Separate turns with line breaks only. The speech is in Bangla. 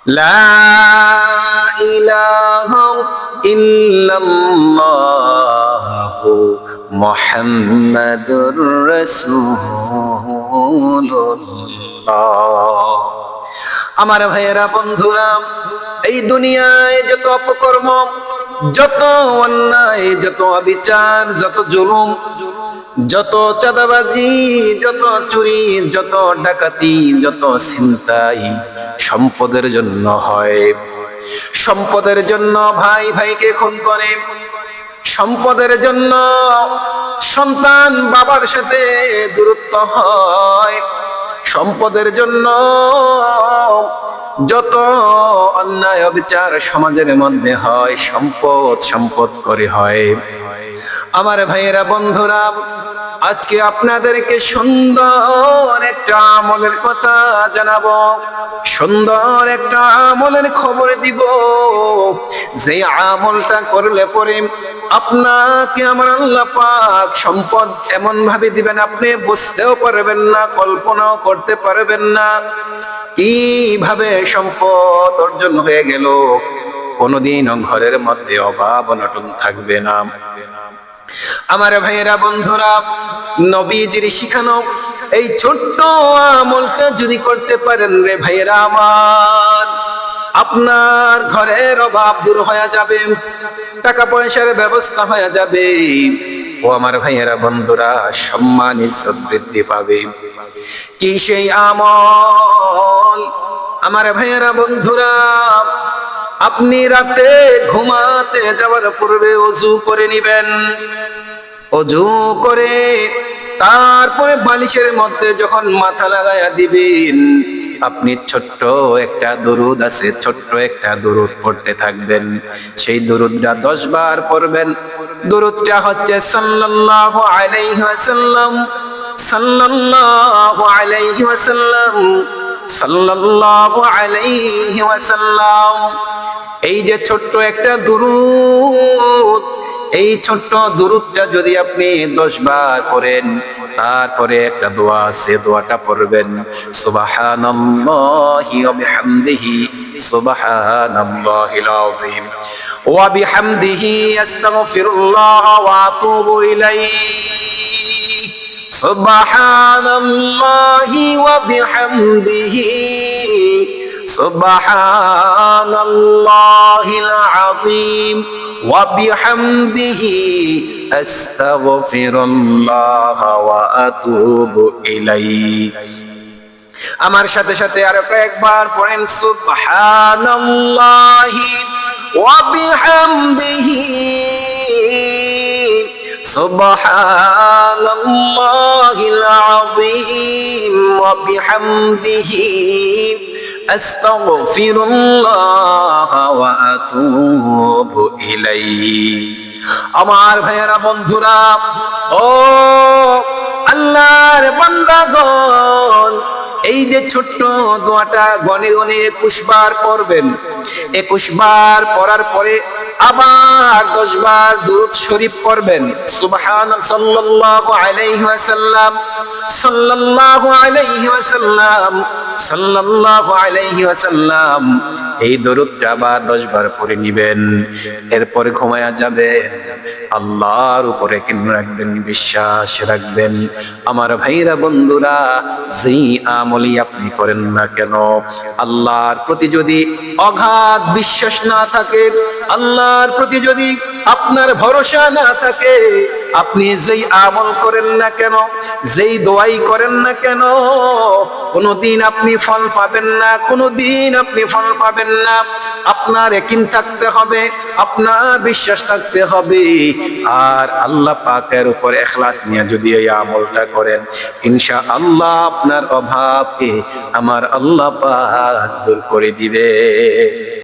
লা ইলাহা ইল্লাল্লাহু মুহাম্মাদুর রাসূলুল্লাহ। আমার ভাইয়েরা, বন্ধুরা, এই দুনিয়ায় যত অপকর্ম, যত অন্যায়, যত অবিচার, যত জুলুম, যত চাঁদাবাজি, যত চুরি, যত ডাকাতি, যত ছিনতাই সম্পদের জন্য হয়। সম্পদের জন্য ভাই ভাইকে খুন করে, সম্পদের জন্য সন্তান বাবার সাথে দূরত্ব হয়, সম্পদের জন্য যত অন্যায় অবিচার সমাজের মধ্যে হয়, সম্পদ সম্পদ করে হয়। আমার ভাইয়েরা, বন্ধুরা, আজকে আপনাদেরকে সুন্দর একটা আমলের কথা জানাবো, সুন্দর একটা আমলের খবর দিব, যে আমলটা করলে পরে আপনাকে আমার আল্লাহ পাক সম্পদ এমন ভাবে দিবেন আপনি বুঝতেও পারবেন না, কল্পনাও করতে পারবেন না কিভাবে সম্পদ অর্জন হয়ে গেল। কোনোদিনও ঘরের মধ্যে অভাব অনটন থাকবে না। আমার ভাইয়েরা, বন্ধুরা, নবীজির শিখানো এই ছোট্ট আমলটা যদি করতে পারেন রে ভাইয়েরা আমার, আপনার ঘরের অভাব দূর হয়ে যাবে, টাকা পয়সার ব্যবস্থা হয়ে যাবে। ও আমার ভাইয়েরা, বন্ধুরা, সম্মান ইজ্জত বৃদ্ধি পাবে। কি সেই আমল? আমার ভাইয়েরা, বন্ধুরা, আপনি রাতে ঘুমাতে যাওয়ার পূর্বে ওযু করে নিবেন। ওযু করে তারপরে বালিশের মধ্যে যখন মাথা লাগায়া দিবেন, আপনি ছোট্ট একটা দরুদ আছে, ছোট্ট একটা দরুদ পড়তে থাকবেন। সেই দরুদটা 10 বার পড়বেন। দরুদটা হচ্ছে সাল্লাল্লাহু আলাইহি ওয়াসাল্লাম, সাল্লাল্লাহু আলাইহি ওয়াসাল্লাম, সাল্লাল্লাহু আলাইহি ওয়াসাল্লাম। এই যে ছোট্ট একটা দুরূদ, এই ছোট্ট দুরূদটা যদি আপনি 10 বার পড়েন, তারপরে একটা দোয়া আছে, দোয়াটা পড়বেন, সুবহানাল্লাহি ওয়া বিহামদিহি, সুবহানাল্লাহিল আযীম, ওয়া বিহামদিহি আস্তাগফিরুল্লাহ ওয়া আতুবু ইলাইহি, সুবহানাল্লাহি ওয়া বিহামদিহি, সুবহানাল্লাহিল আযীম ওয়া বিহামদিহি আস্তাগফিরুল্লাহ ওয়া আতুবু ইলাইহি। আমার সাথে সাথে আরো কয়েকবার পড়েন, সুবহানাল্লাহি ওয়া বিহামদিহি, সুবহানাল্লাহিল আযীম ওয়া বিহামদিহি আস্তাগফিরুল্লাহ ওয়া আতুবু ইলাইহি। আমার ভাইয়েরা, বন্ধুরা, ও আল্লাহর বান্দাগণ, এই যে ছোট্ট দোয়াটা গনে গনে 21 বার পড়বেন। 21 বার পড়ার পরে আবার 10 বার দুরূদ শরীফ পড়বেন, সাল্লাল্লাহু আলাইহি ওয়াসাল্লাম, সাল্লাল্লাহু আলাইহি ওয়াসাল্লাম, সাল্লাল্লাহু আলাইহি ওয়াসাল্লাম। এই দরুদটা আবার 10 বার পড়ে নিবেন। এরপরে ঘুমায়া যাবেন। আল্লাহর উপরে কেন রাখবেন? বিশ্বাস রাখবেন। আমার ভাইরা, বন্ধুরা, যেই আমলই আপনি করেন না কেন, আল্লাহর প্রতি যদি অগাধ বিশ্বাস না থাকে, আল্লাহর প্রতি যদি আপনার ভরসা না থাকে, আপনি যেই আমল করেন না কেন, যেই দোয়াই করেন না কেন, কোনোদিন আপনি ফল পাবেন না, কোনোদিন আপনি ফল পাবেন না। আপনার ইয়াকিন থাকতে হবে, আপনার বিশ্বাস থাকতে হবে। আর আল্লাহ পাকের উপর ইখলাস নিয়ে যদি এই আমলটা করেন, ইনশাআল্লাহ আপনার অভাবকে আমার আল্লাহ পাক দূর করে দিবে।